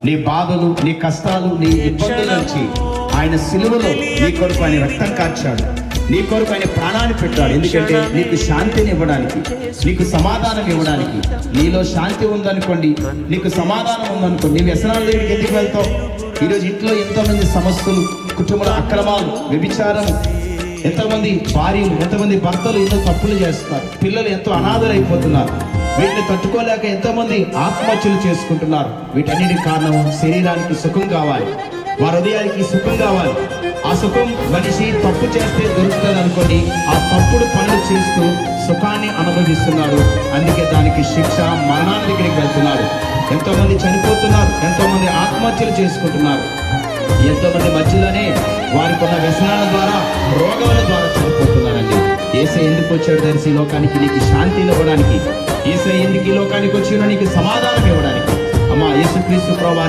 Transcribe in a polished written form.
నీ బాధలు, నీ కష్టాలు, నీ ఇబ్బందుల నుంచి ఆయన సిలువలో నీ కొరకు ఆయన రక్తం కార్చాడు. నీ కొరకు ఆయన ప్రాణాన్ని పెట్టాడు. ఎందుకంటే నీకు శాంతిని ఇవ్వడానికి, నీకు సమాధానం ఇవ్వడానికి. నీలో శాంతి ఉందనుకోండి, నీకు సమాధానం ఉందనుకోండి, నీ వ్యసనాల దగ్గరికి ఎందుకు వెళ్తావు? ఈరోజు ఇంట్లో ఎంతోమంది సమస్యలు, కుటుంబంలో అక్రమాలు, వ్యభిచారం, ఎంతోమంది భార్యలు, ఎంతోమంది భర్తలు ఎన్నో తప్పులు చేస్తున్నారు. పిల్లలు ఎంతో అనాథలైపోతున్నారు. వీటిని తట్టుకోలేక ఎంతోమంది ఆత్మహత్యలు చేసుకుంటున్నారు. వీటన్నిటికి కారణం శరీరానికి సుఖం కావాలి, వారి హృదయానికి సుఖం కావాలి. ఆ సుఖం మనిషి తప్పు చేస్తే దొరుకుతుంది అనుకోని ఆ తప్పుడు పనులు చేస్తూ సుఖాన్ని అనుభవిస్తున్నాడు. అందుకే దానికి శిక్ష, మరణాన్ని దగ్గరికి వెళ్తున్నాడు. ఎంతోమంది చనిపోతున్నారు, ఎంతోమంది ఆత్మహత్యలు చేసుకుంటున్నారు. ఎంతోమంది మధ్యలోనే వారికి ఉన్న వ్యసనాల ద్వారా, రోగాల ద్వారా చనిపోతున్నారండి. యేసయ్య ఎందుకు వచ్చాడు తెలిసి ఈ లోకానికి? నీకు శాంతిని ఇవ్వడానికి. యేసయ్య ఎందుకు ఈ లోకానికి వచ్చాడో? నీకు సమాధానం ఇవ్వడానికి. అమ్మా, యేసుక్రీస్తు ప్రభువు